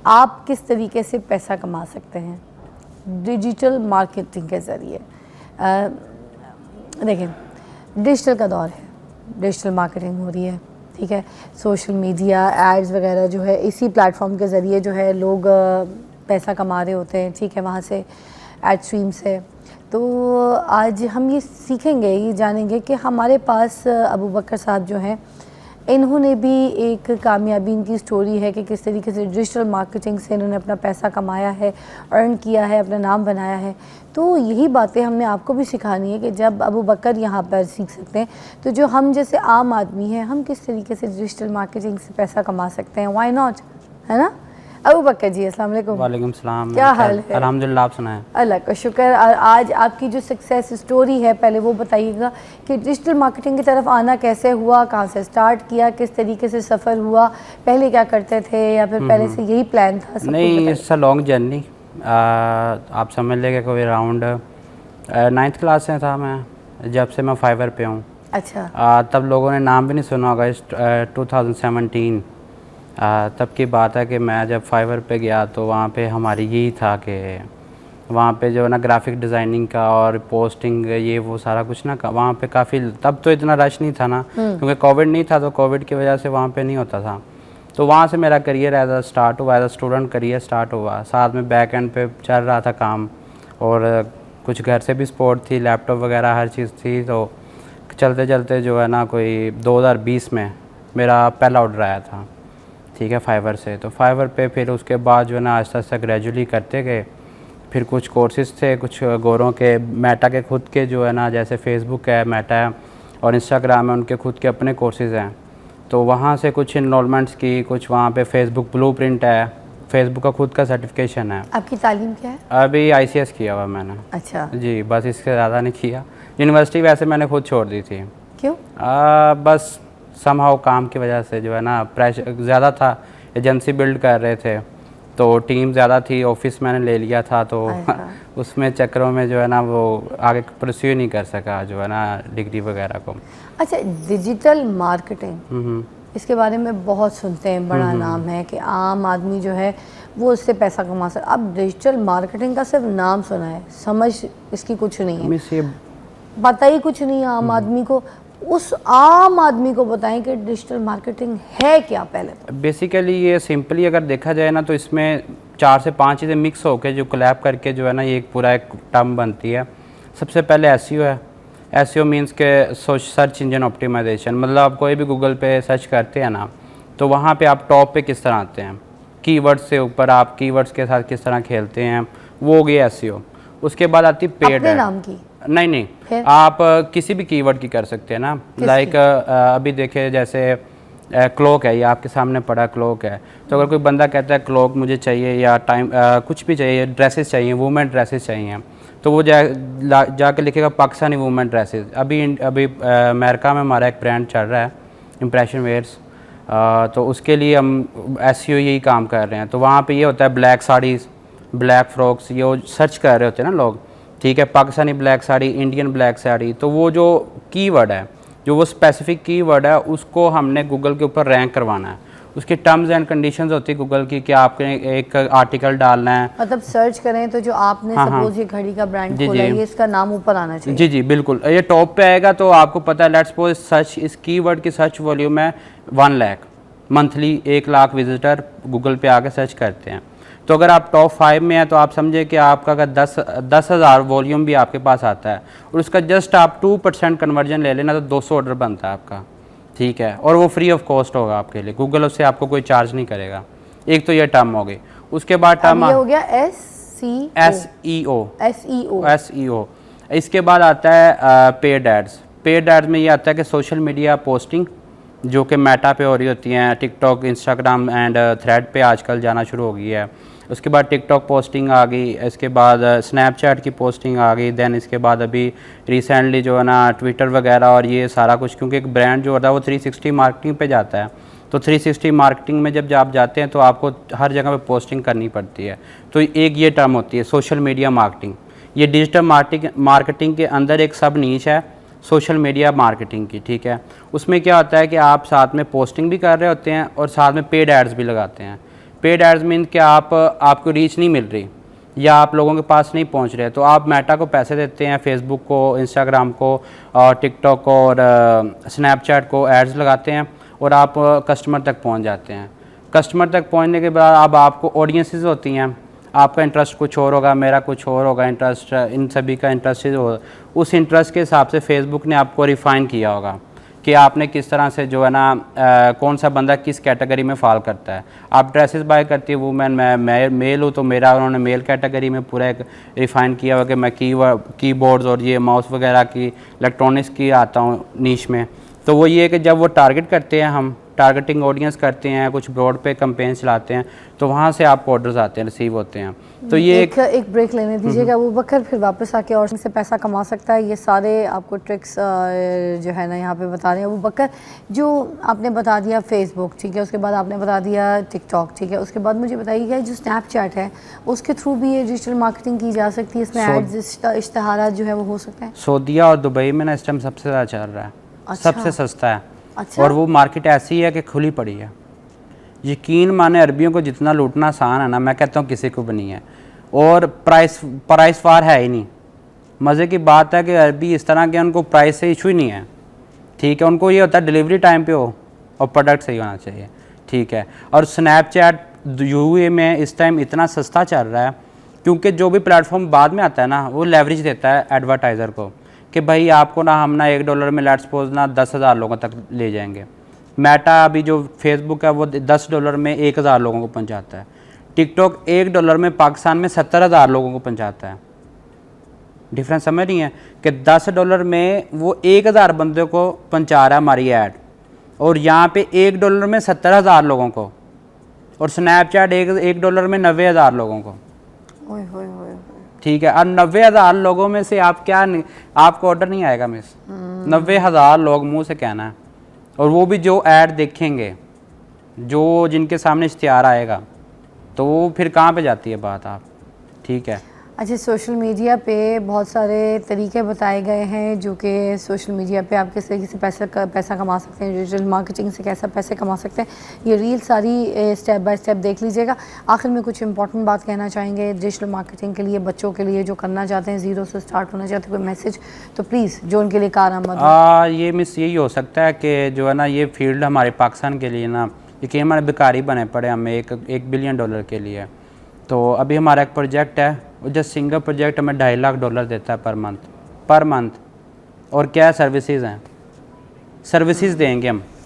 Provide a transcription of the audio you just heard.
आप किस तरीके से पैसा कमा सकते हैं डिजिटल मार्केटिंग के ज़रिए। देखें, डिजिटल का दौर है, डिजिटल मार्केटिंग हो रही है, ठीक है। सोशल मीडिया एड्स वगैरह जो है इसी प्लेटफॉर्म के ज़रिए जो है लोग पैसा कमा रहे होते हैं, ठीक है, वहाँ से एड स्ट्रीम से। तो आज हम ये सीखेंगे, ये जानेंगे कि हमारे पास अबू बकर साहब जो हैं, इन्होंने भी एक कामयाबी, इनकी स्टोरी है कि किस तरीके से डिजिटल मार्केटिंग से इन्होंने अपना पैसा कमाया है, अर्न किया है, अपना नाम बनाया है। तो यही बातें हमने आपको भी सिखानी है कि जब अबू बकर यहाँ पर सीख सकते हैं, तो जो हम जैसे आम आदमी हैं, हम किस तरीके से डिजिटल मार्केटिंग से पैसा कमा सकते हैं। वाई नॉट, है ना। अबू बकर जी, अस्सलाम वालेकुम। वालेकुम सलाम। क्या हाल है? अल्हम्दुलिल्लाह, आप सुनाएं। अल्लाह का शुक्र। और आज आपकी जो सक्सेस स्टोरी है, पहले वो बताइएगा कि डिजिटल मार्केटिंग की तरफ आना कैसे हुआ, कहाँ से स्टार्ट किया, किस तरीके से सफ़र हुआ, पहले क्या करते थे या फिर पहले से यही प्लान था? नहीं, इट्स अ लॉन्ग जर्नी। आप समझ लेंगे कोई अराउंड 9th क्लास से था मैं, जब से मैं फाइवर पे हूँ। अच्छा। तब लोगों ने नाम भी नहीं सुना होगा। 2017 तब की बात है कि मैं जब फाइवर पे गया तो वहाँ पे हमारी यही था कि वहाँ पे जो है ना ग्राफिक डिज़ाइनिंग का और पोस्टिंग ये वो सारा कुछ ना वहाँ पे काफ़ी, तब तो इतना रश नहीं था ना, क्योंकि कोविड नहीं था, तो कोविड की वजह से वहाँ पे नहीं होता था। तो वहाँ से मेरा करियर एज अ स्टार्ट हुआ, as a student career start हुआ। साथ में बैक एंड पे चल रहा था काम, और कुछ घर से भी सपोर्ट थी, लैपटॉप वगैरह हर चीज़ थी। तो चलते चलते जो है ना कोई 2020 में मेरा पहला ऑर्डर आया था, ठीक है, फाइवर से। तो फाइवर पे फिर उसके बाद जो है ना आहिस्ता आहिस्ता ग्रेजुअली करते गए। फिर कुछ कोर्सेज़ थे, कुछ गोरों के, मेटा के खुद के जो है ना, जैसे फेसबुक है, मेटा है और इंस्टाग्राम है, उनके खुद के अपने कोर्सेज़ हैं। तो वहाँ से कुछ इनरोलमेंट्स की, कुछ वहाँ पे फेसबुक ब्लूप्रिंट है, फेसबुक का खुद का सर्टिफिकेशन है। आपकी तालीम क्या है? अभी ICS किया हुआ मैंने। अच्छा जी, बस इससे ज़्यादा नहीं किया। यूनिवर्सिटी वैसे मैंने खुद छोड़ दी थी। क्यों? बस समहाउ काम की वजह से जो है ना प्रेशर ज़्यादा था, एजेंसी बिल्ड कर रहे थे तो टीम ज़्यादा थी, ऑफिस मैंने ले लिया था, तो उसमें चक्रों में जो है ना वो आगे परस्यू नहीं कर सका जो है ना डिग्री वगैरह को। अच्छा, डिजिटल मार्केटिंग, इसके बारे में बहुत सुनते हैं, बड़ा नाम है कि आम आदमी जो है वो उससे पैसा कमा सकता। अब डिजिटल मार्केटिंग का सिर्फ नाम सुना है, समझ इसकी कुछ नहीं है, पता ही कुछ नहीं है आम आदमी को। उस आम आदमी को बताएं कि डिजिटल मार्केटिंग है क्या। पहले बेसिकली ये सिंपली अगर देखा जाए ना, तो इसमें 4 से 5 चीज़ें मिक्स होकर जो कोलैब करके जो है ना ये एक पूरा एक टर्म बनती है। सबसे पहले SEO है। SEO मीन्स के सर्च इंजन ऑप्टिमाइजेशन, मतलब आप कोई भी गूगल पे सर्च करते हैं ना, तो वहाँ पे आप टॉप पे किस तरह आते हैं, कीवर्ड्स से ऊपर आप कीवर्ड्स के साथ किस तरह खेलते हैं, वो हो गया SEO। उसके बाद आती पेड है। नाम की नहीं, आप किसी भी कीवर्ड की कर सकते हैं ना। लाइक अभी देखिए जैसे क्लॉक है, ये आपके सामने पड़ा क्लॉक है, तो अगर कोई बंदा कहता है क्लॉक मुझे चाहिए या टाइम कुछ भी चाहिए, ड्रेसेस चाहिए, वुमेन ड्रेसेस चाहिए, तो वो जाके लिखेगा पाकिस्तानी वुमेन ड्रेसेस। अभी अमेरिका में हमारा एक ब्रांड चल रहा है इम्प्रेशन वेयर्स, तो उसके लिए हम SEO यही काम कर रहे हैं। तो वहाँ पे ये होता है ब्लैक साड़ीज़, ब्लैक फ्रॉक्स, ये सर्च कर रहे होते हैं ना लोग, ठीक है, Pakistani black sari, Indian black sari. तो वो जो कीवर्ड है, जो वो स्पेसिफिक कीवर्ड है, उसको हमने गूगल के ऊपर रैंक करवाना है। उसकी टर्म्स एंड कंडीशंस होती है गूगल की कि आपको एक आर्टिकल डालना है, मतलब सर्च करें तो जो आपने सपोज ये घड़ी का ब्रांड खोला है, ये इसका नाम ऊपर आना चाहिए। जी बिल्कुल, ये टॉप पे आएगा। तो आपको पता है, लेट्स सपोज सर्च, इस कीवर्ड की सर्च वॉल्यूम है 1 lakh monthly, 1 lakh visitor Google पे आके सर्च करते हैं। तो अगर आप टॉप 5 में हैं तो आप समझे कि आपका अगर 10,000 वॉल्यूम भी आपके पास आता है और उसका जस्ट आप 2% कन्वर्जन ले लेना, तो 200 ऑर्डर बनता है आपका, ठीक है, और वो फ्री ऑफ कॉस्ट होगा आपके लिए। गूगल उससे आपको कोई चार्ज नहीं करेगा। एक तो ये टर्म हो गई। उसके बाद टर्म हो गया SEO। इसके बाद आता है पेड एड्स। पेड एड्स में ये आता है कि सोशल मीडिया पोस्टिंग जो कि मेटा पे हो रही होती हैं, टिकटॉक, इंस्टाग्राम एंड थ्रेड पे आजकल जाना शुरू हो गई है। उसके बाद टिकटॉक पोस्टिंग आ गई, इसके बाद स्नैपचैट की पोस्टिंग आ गई, देन इसके बाद अभी रिसेंटली जो है ना ट्विटर वगैरह और ये सारा कुछ, क्योंकि एक ब्रांड जो होता है वो 360 मार्केटिंग पे जाता है। तो 360 मार्केटिंग में जब आप जाते हैं तो आपको हर जगह पे पोस्टिंग करनी पड़ती है। तो एक ये टर्म होती है सोशल मीडिया मार्केटिंग। ये डिजिटल मार्केटिंग के अंदर एक सब नीच है सोशल मीडिया मार्केटिंग की, ठीक है। उसमें क्या होता है कि आप साथ में पोस्टिंग भी कर रहे होते हैं और साथ में पेड एड्स भी लगाते हैं। पेड एड्स मीन कि आपको रीच नहीं मिल रही या आप लोगों के पास नहीं पहुंच रहे, तो आप मेटा को पैसे देते हैं, फेसबुक को, इंस्टाग्राम को और टिकटॉक को और स्नैपचैट को एड्स लगाते हैं और आप कस्टमर तक पहुंच जाते हैं। कस्टमर तक पहुंचने के बाद अब आपको ऑडियंसेस होती हैं, आपका इंटरेस्ट कुछ और होगा, मेरा कुछ और होगा, इंटरेस्ट इन सभी का इंटरेस्ट हो, उस इंटरेस्ट के हिसाब से फेसबुक ने आपको रिफ़ाइन किया होगा कि आपने किस तरह से जो है ना कौन सा बंदा किस कैटेगरी में फॉल करता है। आप ड्रेसेस बाय करती है वूमेन, मैं मेल हूँ तो मेरा उन्होंने मेल कैटेगरी में पूरा एक रिफ़ाइन किया हुआ कि मैं कीबोर्ड्स और ये माउस वगैरह की इलेक्ट्रॉनिक्स की आता हूँ नीश में। तो वो ये कि जब वो टारगेट करते हैं, हम टारगेटिंग ऑडियंस करते हैं, कुछ ब्रॉड पे कैंपेन चलाते हैं, तो वहाँ से आपको ऑर्डर्स आते हैं, रिसीव होते हैं। तो ये एक ब्रेक लेने दीजिएगा अबू बकर, फिर वापस आके और से पैसा कमा सकता है। ये सारे आपको ट्रिक्स जो है ना यहाँ पे बता रहे हैं अबू बकर। जो आपने बता दिया फेसबुक, ठीक है, उसके बाद आपने बता दिया टिकटॉक, ठीक है, उसके बाद मुझे बताइएगा जो स्नैपचैट है उसके थ्रू भी ये डिजिटल मार्केटिंग की जा सकती है, इसमें एड्स इश्तहारात जो है वो हो सकते हैं। सऊदीया और दुबई में ना इस टाइम सबसे ज़्यादा चल रहा है। अच्छा। सबसे सस्ता है। अच्छा। और वो मार्केट ऐसी है कि खुली पड़ी है। यकीन माने अरबियों को जितना लूटना आसान है ना, मैं कहता हूँ किसी को भी नहीं है। और प्राइस वार है ही नहीं। मज़े की बात है कि अरबी इस तरह के उनको प्राइस से इशू ही नहीं है, ठीक है। उनको ये होता है डिलीवरी टाइम पे हो और प्रोडक्ट सही होना चाहिए, ठीक है। और स्नैपचैट यूए में इस टाइम इतना सस्ता चल रहा है क्योंकि जो भी प्लेटफॉर्म बाद में आता है ना, वो लेवरेज देता है एडवर्टाइज़र को कि भाई आपको ना हम ना $1 में लेट्स सपोज ना 10,000 लोगों तक ले जाएंगे। मेटा अभी जो फेसबुक है वो $10 में 1,000 लोगों को पहुंचाता है। टिकटॉक $1 में पाकिस्तान में 70,000 लोगों को पहुंचाता है। डिफरेंस समझ नहीं है कि $10 में वो 1,000 बंदे को पहुंचा रहा है हमारी ऐड, और यहाँ पे $1 में 70,000 लोगों को, और स्नैपचैट $1 में 90,000 लोगों को। ठीक है। और 90,000 लोगों में से आप क्या नहीं, आपको ऑर्डर नहीं आएगा मिस। 90,000 लोग मुंह से कहना है, और वो भी जो ऐड देखेंगे, जो जिनके सामने इश्तिहार आएगा, तो वो फिर कहाँ पे जाती है बात आप, ठीक है। अच्छा, सोशल मीडिया पे बहुत सारे तरीके बताए गए हैं जो कि सोशल मीडिया पे आप किस तरीके से पैसा कमा सकते हैं, डिजिटल मार्केटिंग से कैसा पैसे कमा सकते हैं। ये रील सारी स्टेप बाय स्टेप देख लीजिएगा। आखिर में कुछ इंपॉर्टेंट बात कहना चाहेंगे डिजिटल मार्केटिंग के लिए, बच्चों के लिए जो करना चाहते हैं, ज़ीरो से स्टार्ट होना चाहते हैं, कोई मैसेज तो प्लीज़ जो उनके लिए कारआमद हो। ये मिस यही हो सकता है कि जो है ना ये फील्ड हमारे पाकिस्तान के लिए ना, यकीन हमारे बेकारी बने पड़े हमें $1 बिलियन के लिए। तो अभी हमारा एक प्रोजेक्ट है, वो जस्ट सिंगल प्रोजेक्ट हमें $2.5 लाख देता है पर मंथ। और क्या सर्विसेज हैं, सर्विसेज देंगे हम